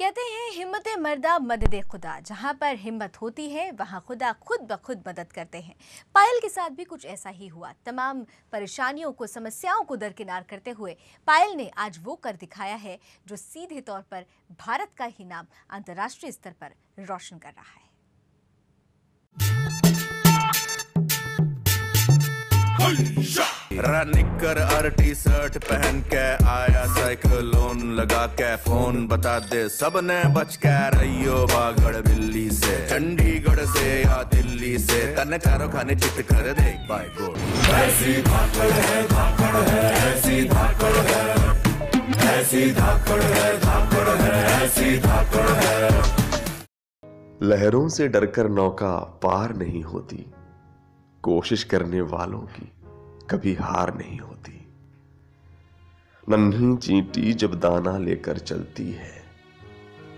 कहते हैं हिम्मत मर्दा मदद खुदा। जहां पर हिम्मत होती है वहां खुदा खुद ब खुद मदद करते हैं। पायल के साथ भी कुछ ऐसा ही हुआ। तमाम परेशानियों को, समस्याओं को दरकिनार करते हुए पायल ने आज वो कर दिखाया है जो सीधे तौर पर भारत का ही नाम अंतर्राष्ट्रीय स्तर पर रोशन कर रहा है। निक्कर और टी शर्ट पहन के आया, साइकिलोन लगा के फोन बता दे सबने बच के रहियो बागड़ बिल्ली से, चंडीगढ़ से या दिल्ली से, तने चारों खाने चित कर दे बाय गोड। ऐसी धाकड़ है, धाकड़ है, ऐसी धाकड़ है, ऐसी धाकड़ है, धाकड़ है, ऐसी धाकड़ है। लहरों से डरकर नौका पार नहीं होती, कोशिश करने वालों की कभी हार नहीं होती। नन्ही चींटी जब दाना लेकर चलती है,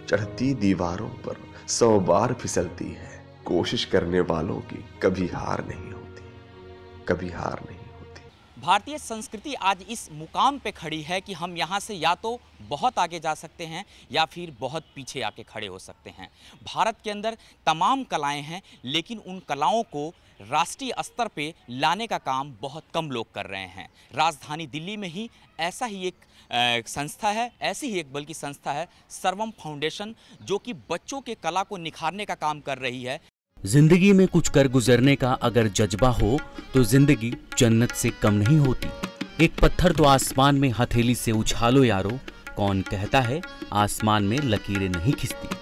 चढ़ती दीवारों पर 100 बार फिसलती है। कोशिश करने वालों की कभी हार नहीं होती, कभी हार नहीं होती। भारतीय संस्कृति आज इस मुकाम पे खड़ी है कि हम यहाँ से या तो बहुत आगे जा सकते हैं या फिर बहुत पीछे आके खड़े हो सकते हैं। भारत के अंदर तमाम कलाएं हैं, लेकिन उन कलाओं को राष्ट्रीय स्तर पे लाने का काम बहुत कम लोग कर रहे हैं। राजधानी दिल्ली में ही ऐसा ही एक संस्था है, ऐसी ही एक बल्कि संस्था है सर्वम फाउंडेशन, जो कि बच्चों के कला को निखारने का काम कर रही है। जिंदगी में कुछ कर गुजरने का अगर जज्बा हो तो जिंदगी जन्नत से कम नहीं होती। एक पत्थर तो आसमान में हथेली से उछालो यारो, कौन कहता है आसमान में लकीरें नहीं खिंचती।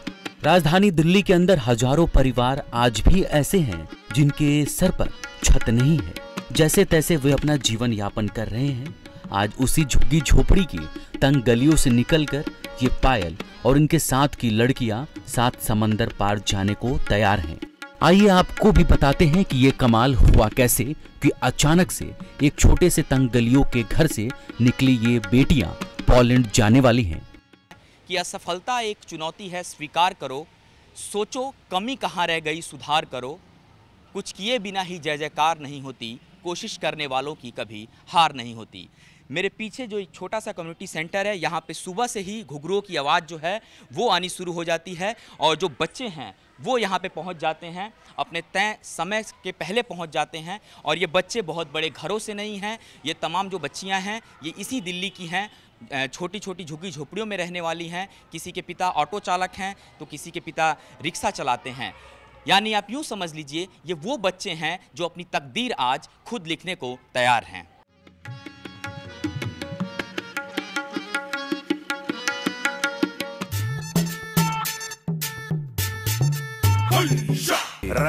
राजधानी दिल्ली के अंदर हजारों परिवार आज भी ऐसे हैं जिनके सर पर छत नहीं है। जैसे तैसे वे अपना जीवन यापन कर रहे हैं। आज उसी झुग्गी झोपड़ी की तंग गलियों से निकलकर ये पायल और इनके साथ की लड़कियां 7 समंदर पार जाने को तैयार हैं। आइए आपको भी बताते हैं कि ये कमाल हुआ कैसे कि अचानक से एक छोटे से तंग गलियों के घर से निकली ये बेटियां पोलैंड जाने वाली हैं। कि असफलता एक चुनौती है, स्वीकार करो, सोचो कमी कहाँ रह गई, सुधार करो, कुछ किए बिना ही जय जयकार नहीं होती, कोशिश करने वालों की कभी हार नहीं होती। मेरे पीछे जो एक छोटा सा कम्युनिटी सेंटर है, यहाँ पे सुबह से ही घुघरुओं की आवाज़ जो है वो आनी शुरू हो जाती है और जो बच्चे हैं वो यहाँ पे पहुँच जाते हैं, अपने तय समय के पहले पहुँच जाते हैं। और ये बच्चे बहुत बड़े घरों से नहीं हैं, ये तमाम जो बच्चियाँ हैं ये इसी दिल्ली की हैं, छोटी छोटी झुग्गी झोपड़ियों में रहने वाली हैं। किसी के पिता ऑटो चालक हैं तो किसी के पिता रिक्शा चलाते हैं। यानी आप यूँ समझ लीजिए ये वो बच्चे हैं जो अपनी तकदीर आज खुद लिखने को तैयार हैं।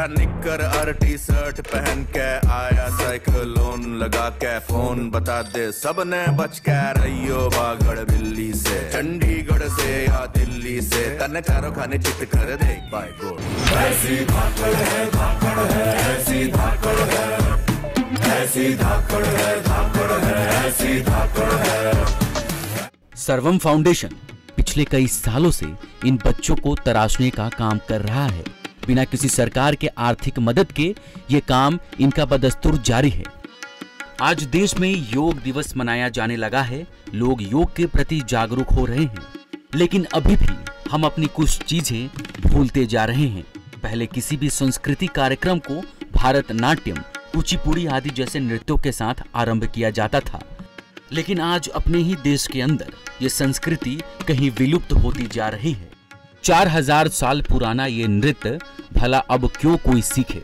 निक्कर और टी शर्ट पहन के आया, साइकिलोन लगा के फोन बता दे सबने बच के रहियो बागड़ बिल्ली से, चंडीगढ़ से या दिल्ली से, तने चारों खाने चित कर दे बाय गोड। ऐसी धाकड़ है, धाकड़ है, ऐसी धाकड़ है, ऐसी धाकड़ है, धाकड़ है, ऐसी धाकड़ है। सर्वम फाउंडेशन पिछले कई सालों से इन बच्चों को तराशने का काम कर रहा है। बिना किसी सरकार के आर्थिक मदद के ये काम इनका बदस्तूर जारी है। आज देश में योग दिवस मनाया जाने लगा है, लोग योग के प्रति जागरूक हो रहे हैं, लेकिन अभी भी हम अपनी कुछ चीजें भूलते जा रहे हैं। पहले किसी भी संस्कृति कार्यक्रम को भारतनाट्यम, कुचिपुड़ी आदि जैसे नृत्यों के साथ आरंभ किया जाता था, लेकिन आज अपने ही देश के अंदर ये संस्कृति कहीं विलुप्त होती जा रही है। 4000 साल पुराना ये नृत्य भला अब क्यों कोई सीखे।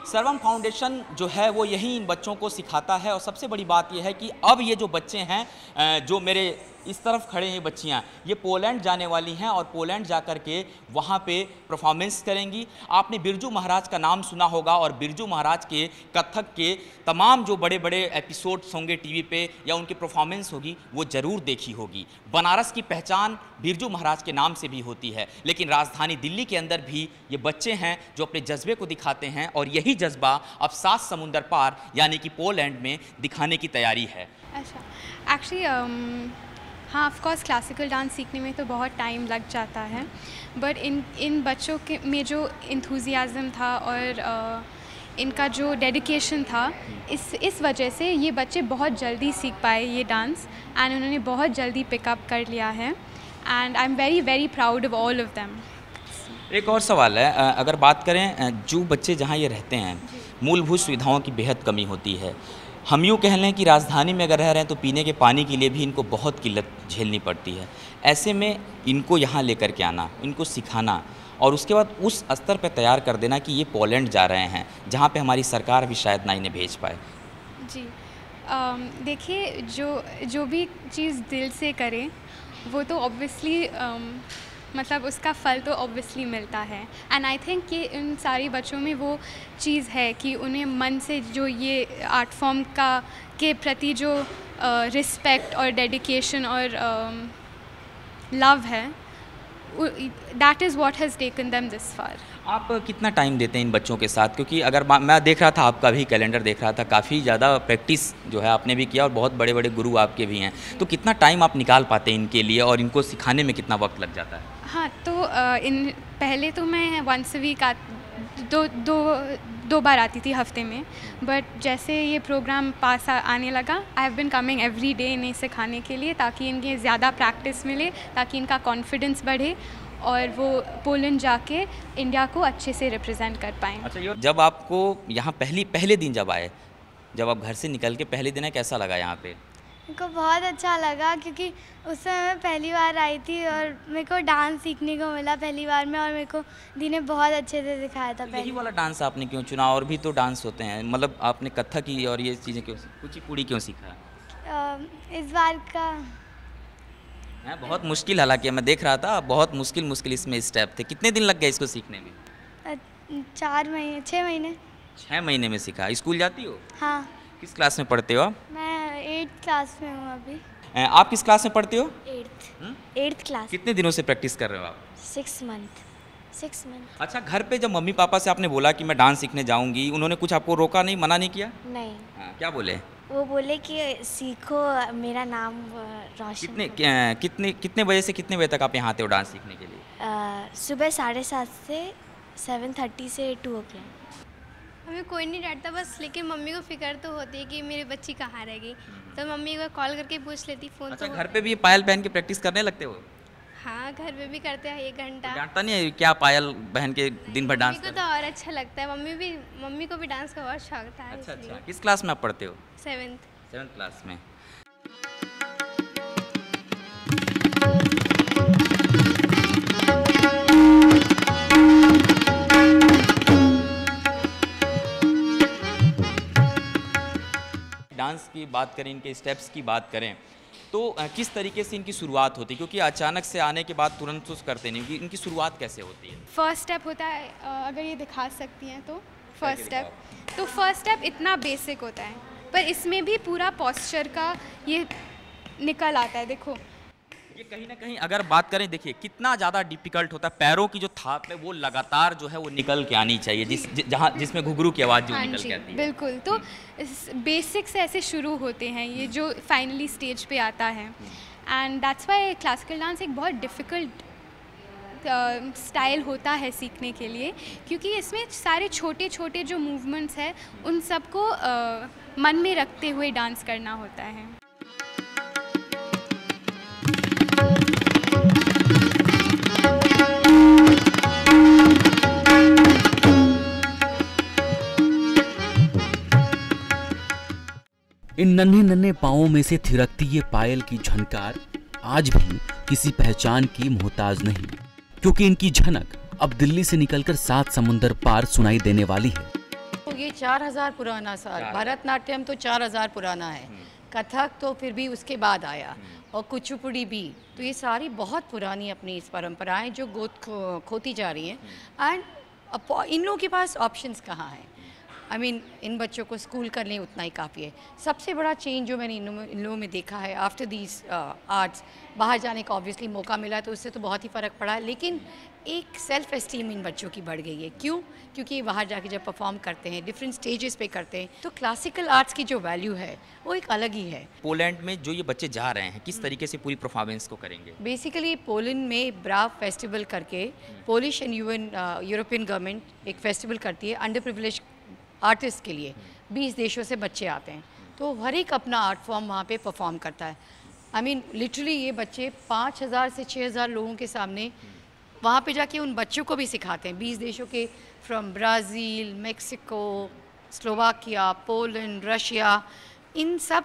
सर्वम फाउंडेशन जो है वो यही इन बच्चों को सिखाता है। और सबसे बड़ी बात यह है कि अब ये जो बच्चे हैं, जो मेरे इस तरफ खड़े हैं बच्चियां, ये पोलैंड जाने वाली हैं और पोलैंड जाकर के वहाँ पे परफॉर्मेंस करेंगी। आपने बिरजू महाराज का नाम सुना होगा और बिरजू महाराज के कथक के तमाम जो बड़े बड़े एपिसोड्स होंगे टीवी पे या उनकी परफॉर्मेंस होगी वो ज़रूर देखी होगी। बनारस की पहचान बिरजू महाराज के नाम से भी होती है, लेकिन राजधानी दिल्ली के अंदर भी ये बच्चे हैं जो अपने जज्बे को दिखाते हैं और यही जज्बा अब 7 समुंदर पार यानी कि पोलैंड में दिखाने की तैयारी है। अच्छा, एक्चुअली हाँ, ऑफ कोर्स क्लासिकल डांस सीखने में तो बहुत टाइम लग जाता है, बट इन बच्चों के में जो इंथुजियाज़म था और इनका जो डेडिकेशन था, इस वजह से ये बच्चे बहुत जल्दी सीख पाए ये डांस एंड उन्होंने बहुत जल्दी पिकअप कर लिया है। and I'm very very proud of all of them. एक और सवाल है, अगर बात करें जो बच्चे जहाँ ये रहते हैं, मूलभूत सुविधाओं की बेहद कमी होती है। हम यूँ कह लें कि राजधानी में अगर रह रहे हैं तो पीने के पानी के लिए भी इनको बहुत किल्लत झेलनी पड़ती है। ऐसे में इनको यहाँ लेकर के आना, इनको सिखाना और उसके बाद उस स्तर पर तैयार कर देना कि ये पोलैंड जा रहे हैं, जहाँ पे हमारी सरकार भी शायद ना इन्हें भेज पाए। जी देखिए, जो भी चीज़ दिल से करें वो तो ऑब्वियसली मतलब उसका फल तो ऑब्वियसली मिलता है। एंड आई थिंक कि इन सारी बच्चों में वो चीज़ है कि उन्हें मन से जो ये आर्ट फॉर्म के प्रति जो रिस्पेक्ट और डेडिकेशन और लव है, that is what has taken them this far. आप कितना टाइम देते हैं इन बच्चों के साथ? क्योंकि अगर मैं देख रहा था, आपका भी कैलेंडर देख रहा था, काफ़ी ज़्यादा प्रैक्टिस जो है आपने भी किया और बहुत बड़े बड़े गुरु आपके भी हैं, तो कितना टाइम आप निकाल पाते हैं इनके लिए और इनको सिखाने में कितना वक्त लग जाता है? हाँ, तो पहले तो मैं वंस अ वीक दो बार आती थी हफ्ते में, बट जैसे ये प्रोग्राम पास आने लगा, I have been coming every day इन्हें सिखाने के लिए, ताकि इनके ज़्यादा प्रैक्टिस मिले, ताकि इनका कॉन्फिडेंस बढ़े और वो पोलैंड जाके इंडिया को अच्छे से रिप्रेजेंट कर पाएँ। अच्छा, जब आपको यहाँ पहले दिन जब आए, जब आप घर से निकल के पहले दिन है, कैसा लगा यहाँ पे? मेरे को बहुत अच्छा लगा, क्योंकि उस समय मैं पहली बार आई थी और मेरे को डांस सीखने को मिला पहली बार में, और मेरे को दी ने बहुत अच्छे से सिखाया था। यही वाला डांस आपने क्यों चुना? और भी तो डांस होते हैं, मतलब आपने कथक ही और ये चीज़ें क्यों, कुचिपुड़ी क्यों सीखा? इस बार का है बहुत मुश्किल, हालांकि मैं देख रहा था बहुत मुश्किल इसमें स्टेप थे। कितने दिन लग गए इसको सीखने में? 6 महीने। 6 महीने में सीखा। स्कूल जाती हो? हाँ। किस क्लास में पढ़ते हो आप? मैं 8th क्लास में हूँ अभी। आप किस क्लास में पढ़ते हो? 8th class. कितने दिनों से प्रैक्टिस कर रहे हो आप? 6 मंथ। अच्छा, घर पे जब मम्मी पापा से आपने बोला कि मैं डांस सीखने जाऊंगी, उन्होंने कुछ आपको रोका नहीं, मना नहीं किया? नहीं। क्या बोले? वो बोले कि सीखो, मेरा नाम रोशन। कितने बजे से कितने बजे तक आप यहाँ आते हो डांस सीखने के लिए? सुबह 7:30 से 7:30 से 2 o'clock। हमें कोई नहीं डांटता बस, लेकिन मम्मी को फिक्र तो होती है कि मेरी बच्ची कहाँ रह गई, तो मम्मी एक बार कॉल करके पूछ लेती फ़ोन। अच्छा, घर पे भी पायल पहन के प्रैक्टिस करने लगते हो? हाँ, घर पे भी करते हैं 1 घंटा। डांटता नहीं है क्या पायल बहन के दिन भर डांस? मम्मी को तो और अच्छा लगता है, मम्मी को भी डांस का बहुत शौक था। अच्छा, किस क्लास में आप पढ़ते हो? 7th क्लास में। डांस की बात करें, इनके स्टेप्स की बात करें, तो किस तरीके से इनकी शुरुआत होती है? क्योंकि अचानक से आने के बाद तुरंत कुछ करते नहीं, कि इनकी शुरुआत कैसे होती है? फर्स्ट स्टेप होता है, अगर ये दिखा सकती हैं तो फर्स्ट स्टेप इतना बेसिक होता है, पर इसमें भी पूरा पोस्चर का ये निकल आता है। देखो, ये कहीं ना कहीं अगर बात करें, देखिए कितना ज़्यादा डिफिकल्ट होता है। पैरों की जो थाप है वो लगातार जो है वो निकल के आनी चाहिए, जिसमें घुघरू की आवाज़ जो निकल के आती है। बिल्कुल, तो बेसिक से ऐसे शुरू होते हैं ये जो फाइनली स्टेज पे आता है। And that's why classical dance एक बहुत डिफ़िकल्ट स्टाइल होता है सीखने के लिए, क्योंकि इसमें सारे छोटे छोटे जो मूवमेंट्स हैं उन सबको मन में रखते हुए डांस करना होता है। इन नन्हे नन्हे पाँवों में से थिरकती ये पायल की झनकार आज भी किसी पहचान की मोहताज नहीं, क्योंकि इनकी झनक अब दिल्ली से निकलकर 7 समुंदर पार सुनाई देने वाली है। तो ये 4000 पुराना साल, भरतनाट्यम तो 4000 पुराना है, कथक तो फिर भी उसके बाद आया, और कुचिपुड़ी भी, तो ये सारी बहुत पुरानी अपनी इस परंपराएं जो खोती जा रही हैं। एंड इन लोगों के पास ऑप्शंस कहाँ हैं? I mean, इन बच्चों को स्कूल कर लें उतना ही काफ़ी है। सबसे बड़ा चेंज जो मैंने इन लोगों में देखा है आफ्टर दीज आर्ट्स, बाहर जाने का ऑब्वियसली मौका मिला तो उससे तो बहुत ही फ़र्क पड़ा है, लेकिन एक सेल्फ एस्टीम इन बच्चों की बढ़ गई है। क्यों? क्योंकि बाहर जाके जब परफॉर्म करते हैं, डिफरेंट स्टेजेस पे करते हैं, तो क्लासिकल आर्ट्स की जो वैल्यू है वो एक अलग ही है। पोलैंड में जो ये बच्चे जा रहे हैं, किस तरीके से पूरी परफॉर्मेंस को करेंगे? बेसिकली पोलैंड में ब्राव फेस्टिवल करके पोलिश एंड यूरोपियन गवर्नमेंट एक फेस्टिवल करती है अंडर प्रिविलेज आर्टिस्ट के लिए। 20 देशों से बच्चे आते हैं, तो हर एक अपना आर्ट फॉर्म वहाँ पे परफॉर्म करता है। आई मीन लिटरली ये बच्चे 5,000 से 6,000 लोगों के सामने वहाँ पे जाके उन बच्चों को भी सिखाते हैं। 20 देशों के, from Brazil, Mexico, Slovakia, Poland, Russia, इन सब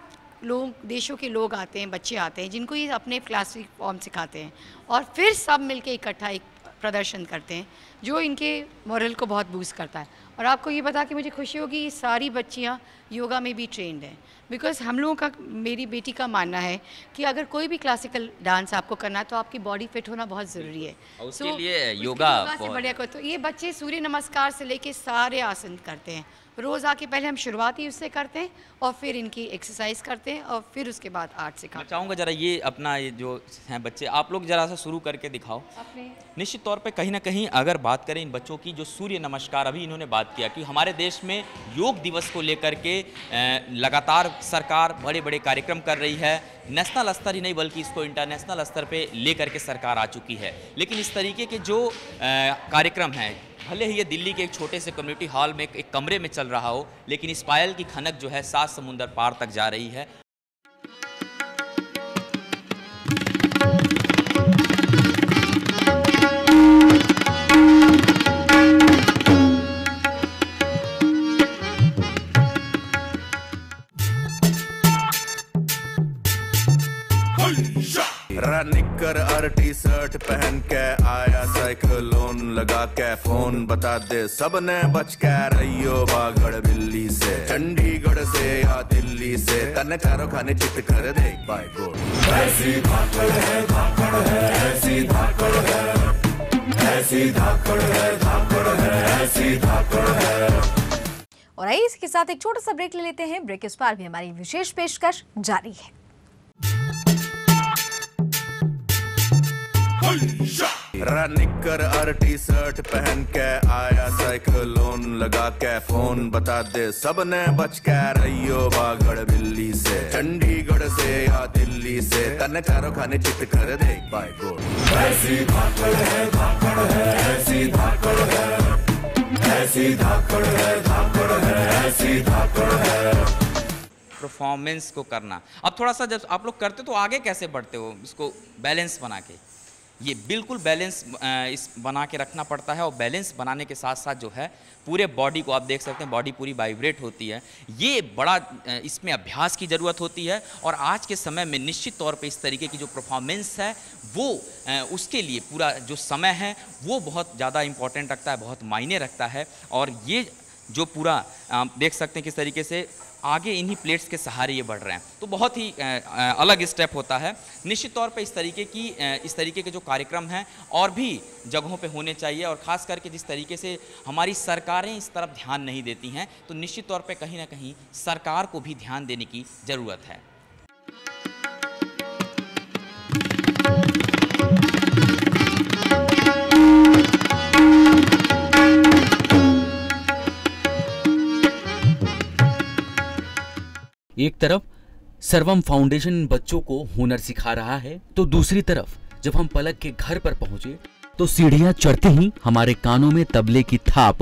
देशों के लोग आते हैं, बच्चे आते हैं जिनको ये अपने क्लासिक फॉर्म सिखाते हैं और फिर सब मिलके इकट्ठा एक प्रदर्शन करते हैं जो इनके मोरल को बहुत बूस्ट करता है। और आपको ये बता के मुझे खुशी होगी, ये सारी बच्चियाँ योगा में भी ट्रेंड हैं, बिकॉज हम लोगों का, मेरी बेटी का मानना है कि अगर कोई भी क्लासिकल डांस आपको करना है तो आपकी बॉडी फिट होना बहुत ज़रूरी है। उसके लिए योगा से बढ़िया को, तो ये बच्चे सूर्य नमस्कार से लेके सारे आसन करते हैं। रोज़ आके पहले हम शुरुआत ही उससे करते हैं और फिर इनकी एक्सरसाइज करते हैं और फिर उसके बाद आर्ट सिखाते हैं। मैं चाहूँगा ज़रा ये अपना ये जो हैं बच्चे, आप लोग ज़रा सा शुरू करके दिखाओ। निश्चित तौर पे कहीं ना कहीं अगर बात करें इन बच्चों की, जो सूर्य नमस्कार अभी इन्होंने बात किया कि हमारे देश में योग दिवस को लेकर के लगातार सरकार बड़े बड़े कार्यक्रम कर रही है। नेशनल स्तर ही नहीं बल्कि इसको इंटरनेशनल स्तर पे लेकर के सरकार आ चुकी है। लेकिन इस तरीके के जो कार्यक्रम हैं, भले ही ये दिल्ली के एक छोटे से कम्युनिटी हॉल में एक कमरे में चल रहा हो, लेकिन इस पायल की खनक जो है 7 समुंदर पार तक जा रही है। निक्कर और टी शर्ट पहन के आया साइक्लोन लगा के फोन बता दे सबने बच के रहियो बागड़ बिल्ली से, चंडीगढ़ से या दिल्ली से, तने चारों खाने चित कर दे बाय गॉड। ऐसी धाकड़ है, धाकड़ है, ऐसी धाकड़ है, ऐसी धाकड़ है, धाकड़ है, ऐसी धाकड़ है। और आइए इसके साथ एक छोटा सा ब्रेक ले लेते हैं। ब्रेक के उस पार भी हमारी विशेष पेशकश जारी है। निक्कर और टी शर्ट पहन के आया साइक्लोन लगा के फोन बता दे सबने बच के रहियो बागड़ बिल्ली से, चंडीगढ़ से या दिल्ली से, तने चारों खाने चित कर दे बाय गॉड। ऐसी धाकड़ है, धाकड़ है, ऐसी धाकड़ है, ऐसी धाकड़ है, धाकड़ है, ऐसी धाकड़ है। परफॉर्मेंस को करना, अब थोड़ा सा जब आप लोग करते तो आगे कैसे बढ़ते हो, इसको बैलेंस बना के, ये बिल्कुल बैलेंस इस बना के रखना पड़ता है। और बैलेंस बनाने के साथ साथ जो है पूरे बॉडी को आप देख सकते हैं, बॉडी पूरी वाइब्रेट होती है। ये बड़ा इसमें अभ्यास की ज़रूरत होती है। और आज के समय में निश्चित तौर पे इस तरीके की जो परफॉर्मेंस है वो उसके लिए पूरा जो समय है वो बहुत ज़्यादा इम्पॉर्टेंट रखता है, बहुत मायने रखता है। और ये जो पूरा आप देख सकते हैं किस तरीके से आगे इन्हीं प्लेट्स के सहारे ये बढ़ रहे हैं, तो बहुत ही अलग स्टेप होता है। निश्चित तौर पे इस तरीके के जो कार्यक्रम हैं और भी जगहों पे होने चाहिए। और ख़ास करके जिस तरीके से हमारी सरकारें इस तरफ ध्यान नहीं देती हैं, तो निश्चित तौर पे कहीं ना कहीं सरकार को भी ध्यान देने की ज़रूरत है। एक तरफ सर्वम फाउंडेशन इन बच्चों को हुनर सिखा रहा है, तो दूसरी तरफ जब हम पलक के घर पर पहुंचे तो सीढ़ियां चढ़ते ही हमारे कानों में तबले की थाप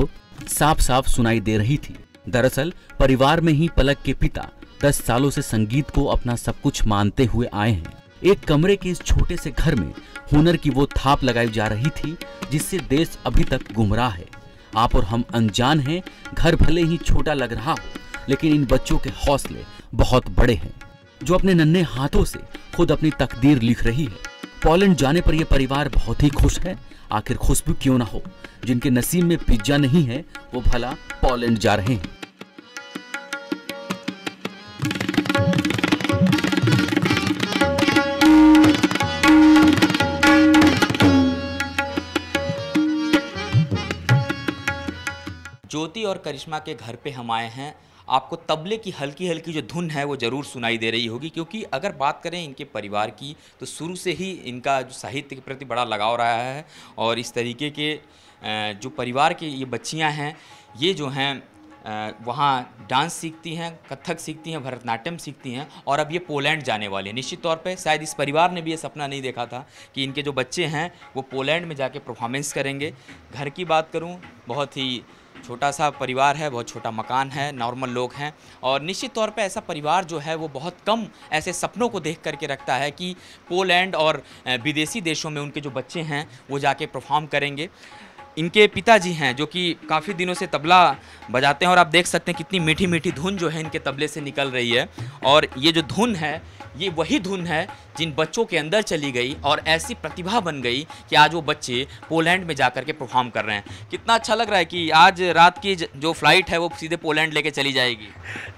साफ साफ सुनाई दे रही थी। दरअसल परिवार में ही पलक के पिता 10 सालों से संगीत को अपना सब कुछ मानते हुए आए हैं। एक कमरे के इस छोटे से घर में हुनर की वो थाप लगाई जा रही थी जिससे देश अभी तक गुमराह है। आप और हम अनजान हैं। घर भले ही छोटा लग रहा हो, लेकिन इन बच्चों के हौसले बहुत बड़े हैं, जो अपने नन्हे हाथों से खुद अपनी तकदीर लिख रही है। पोलैंड जाने पर यह परिवार बहुत ही खुश है। आखिर खुश भी क्यों ना हो, जिनके नसीब में पिज्जा नहीं है वो भला पोलैंड जा रहे हैं। ज्योति और करिश्मा के घर पे हम आए हैं। आपको तबले की हल्की हल्की जो धुन है वो ज़रूर सुनाई दे रही होगी, क्योंकि अगर बात करें इनके परिवार की तो शुरू से ही इनका जो साहित्य के प्रति बड़ा लगाव रहा है। और इस तरीके के जो परिवार के ये बच्चियां हैं, ये जो हैं वहाँ डांस सीखती हैं, कथक सीखती हैं, भरतनाट्यम सीखती हैं और अब ये पोलैंड जाने वाले हैं। निश्चित तौर पे शायद इस परिवार ने भी ये सपना नहीं देखा था कि इनके जो बच्चे हैं वो पोलैंड में जाके परफॉर्मेंस करेंगे। घर की बात करूँ, बहुत ही छोटा सा परिवार है, बहुत छोटा मकान है, नॉर्मल लोग हैं और निश्चित तौर पे ऐसा परिवार जो है वो बहुत कम ऐसे सपनों को देख करके रखता है कि पोलैंड और विदेशी देशों में उनके जो बच्चे हैं वो जाके परफॉर्म करेंगे। इनके पिताजी हैं जो कि काफ़ी दिनों से तबला बजाते हैं और आप देख सकते हैं कितनी मीठी मीठी धुन जो है इनके तबले से निकल रही है और ये जो धुन है ये वही धुन है जिन बच्चों के अंदर चली गई और ऐसी प्रतिभा बन गई कि आज वो बच्चे पोलैंड में जाकर के परफॉर्म कर रहे हैं। कितना अच्छा लग रहा है कि आज रात की जो फ्लाइट है वो सीधे पोलैंड लेके चली जाएगी।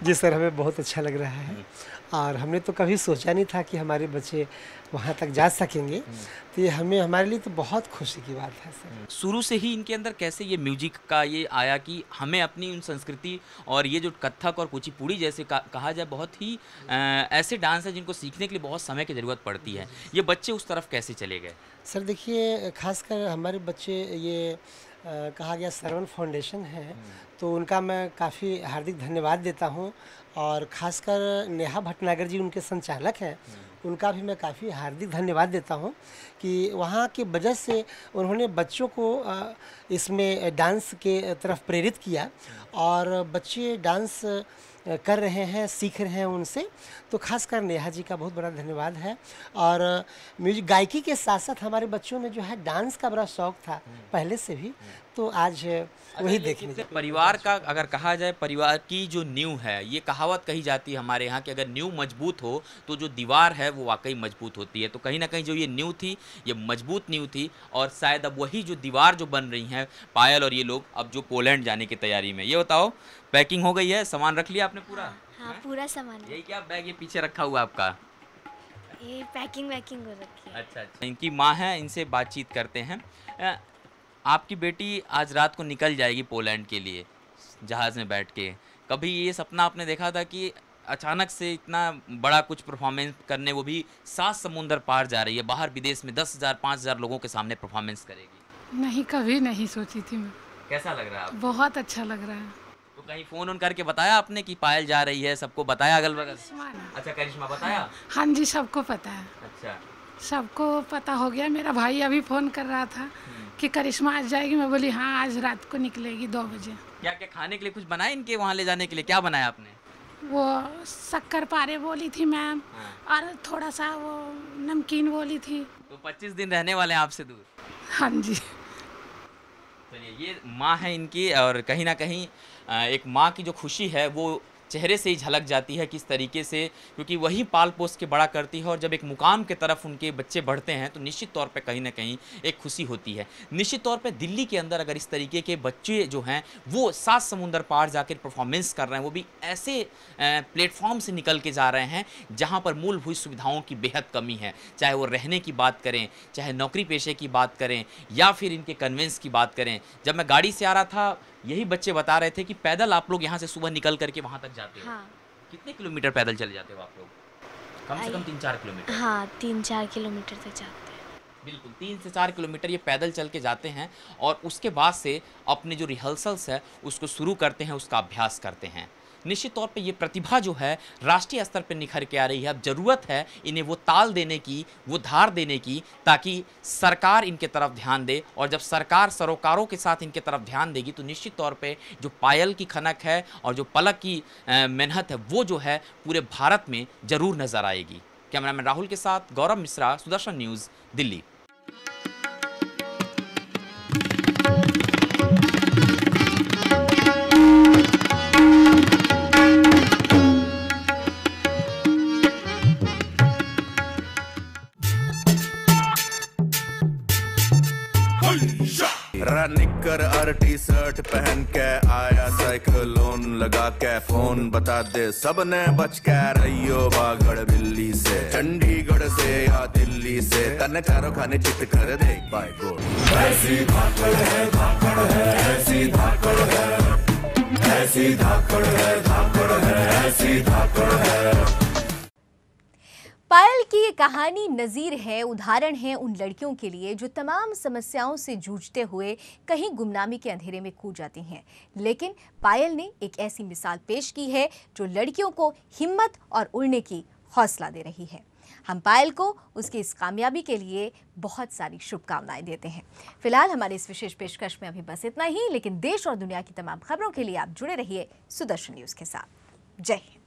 जी सर, हमें बहुत अच्छा लग रहा है और हमने तो कभी सोचा नहीं था कि हमारे बच्चे वहाँ तक जा सकेंगे, तो ये हमारे लिए तो बहुत खुशी की बात है सर। शुरू से ही इनके अंदर कैसे ये म्यूजिक का ये आया कि हमें अपनी उन संस्कृति और ये जो कथक और कुचिपुड़ी जैसे कहा जाए बहुत ही ऐसे डांस है जिनको सीखने के लिए बहुत समय की ज़रूरत पड़ती है, ये बच्चे उस तरफ कैसे चले गए? सर देखिए, खासकर हमारे बच्चे ये कहा गया श्रवण फाउंडेशन है तो उनका मैं काफ़ी हार्दिक धन्यवाद देता हूँ और ख़ासकर नेहा भटनागर जी उनके संचालक हैं, उनका भी मैं काफ़ी हार्दिक धन्यवाद देता हूँ कि वहाँ की वजह से उन्होंने बच्चों को इसमें डांस के तरफ प्रेरित किया और बच्चे डांस कर रहे हैं, सीख रहे हैं उनसे, तो खासकर नेहा जी का बहुत बड़ा धन्यवाद है। और म्यूजिक गायकी के साथ साथ हमारे बच्चों में जो है डांस का बड़ा शौक था पहले से भी, तो आज वही देखने। परिवार का अगर कहा जाए, परिवार की जो नींव है, ये कहावत कही जाती है हमारे यहाँ कि अगर नींव मजबूत हो तो जो दीवार है वो वाकई मजबूत होती है। तो कहीं ना कहीं जो ये नींव थी ये मजबूत नींव थी और शायद अब वही जो दीवार जो बन रही हैं पायल और ये लोग अब जो पोलैंड जाने की तैयारी में। ये बताओ, पैकिंग हो गई है, सामान रख लिया आपने पूरा? हाँ, पूरा सामान। यही क्या बैग ये पीछे रखा हुआ आपका? ये पैकिंग हो रखी है। अच्छा, इनकी माँ है, इनसे बातचीत करते हैं। आपकी बेटी आज रात को निकल जाएगी पोलैंड के लिए जहाज़ में बैठ के, कभी ये सपना आपने देखा था कि अचानक से इतना बड़ा कुछ परफॉर्मेंस करने, वो भी 7 समुंदर पार जा रही है, बाहर विदेश में 10,000 5,000 लोगों के सामने परफॉर्मेंस करेगी? नहीं, कभी नहीं सोची थी मैं। कैसा लग रहा है? बहुत अच्छा लग रहा है। तो कहीं फ़ोन करके बताया आपने कि पायल जा रही है? सबको बताया अगल बगल? अच्छा, करिश्मा बताया? हाँ जी, सबको पता है। अच्छा, सबको पता हो गया। मेरा भाई अभी फ़ोन कर रहा था कि करिश्मा आज जाएगी, मैं बोली हाँ आज रात को निकलेगी 2 बजे। क्या क्या खाने के लिए कुछ बनाया इनके वहाँ ले जाने के लिए? क्या बनाया आपने? वो शक्कर पारे बोली थी मैम और थोड़ा सा वो नमकीन बोली थी। तो 25 दिन रहने वाले हैं आपसे दूर? हाँ जी। चलिए, ये माँ है इनकी और कहीं ना कहीं एक माँ की जो खुशी है वो चेहरे से ही झलक जाती है किस तरीके से, क्योंकि वही पाल पोस के बड़ा करती है और जब एक मुकाम के तरफ उनके बच्चे बढ़ते हैं तो निश्चित तौर पे कहीं ना कहीं एक खुशी होती है। निश्चित तौर पे दिल्ली के अंदर अगर इस तरीके के बच्चे जो हैं वो 7 समुंदर पार जाकर परफॉर्मेंस कर रहे हैं, वो भी ऐसे प्लेटफॉर्म से निकल के जा रहे हैं जहाँ पर मूलभूत सुविधाओं की बेहद कमी है, चाहे वो रहने की बात करें, चाहे नौकरी पेशे की बात करें या फिर इनके कन्वेंस की बात करें। जब मैं गाड़ी से आ रहा था यही बच्चे बता रहे थे कि पैदल आप लोग यहाँ से सुबह निकल करके वहाँ तक जाते हो। हाँ। कितने किलोमीटर पैदल चले जाते हो आप लोग? कम से कम 3-4 किलोमीटर। हाँ, 3-4 किलोमीटर तक जाते हैं। बिल्कुल 3 से 4 किलोमीटर ये पैदल चल के जाते हैं और उसके बाद से अपने जो रिहर्सल्स है उसको शुरू करते हैं, उसका अभ्यास करते हैं। निश्चित तौर पे ये प्रतिभा जो है राष्ट्रीय स्तर पर निखर के आ रही है। अब ज़रूरत है इन्हें वो ताल देने की, वो धार देने की, ताकि सरकार इनके तरफ ध्यान दे और जब सरकार सरोकारों के साथ इनके तरफ ध्यान देगी तो निश्चित तौर पे जो पायल की खनक है और जो पलक की मेहनत है वो जो है पूरे भारत में ज़रूर नज़र आएगी। कैमरामैन राहुल के साथ गौरव मिश्रा, सुदर्शन न्यूज़, दिल्ली। निक्कर और टी-शर्ट पहन के आया साइक्लोन लगा के, फोन बता दे सबने बच के रहियो बागड़ बिल्ली से, चंडीगढ़ से या दिल्ली से, तन चारों खाने चित कर दे बाय गोड। ऐसी धाकड़ है, धाकड़ है, ऐसी धाकड़ है, ऐसी धाकड़ है, धाकड़ है, ऐसी धाकड़ है। पायल की ये कहानी नज़ीर है, उदाहरण है उन लड़कियों के लिए जो तमाम समस्याओं से जूझते हुए कहीं गुमनामी के अंधेरे में खो जाती हैं। लेकिन पायल ने एक ऐसी मिसाल पेश की है जो लड़कियों को हिम्मत और उड़ने की हौसला दे रही है। हम पायल को उसकी इस कामयाबी के लिए बहुत सारी शुभकामनाएं देते हैं। फिलहाल हमारे इस विशेष पेशकश में अभी बस इतना ही, लेकिन देश और दुनिया की तमाम खबरों के लिए आप जुड़े रहिए सुदर्शन न्यूज़ के साथ। जय हिंद।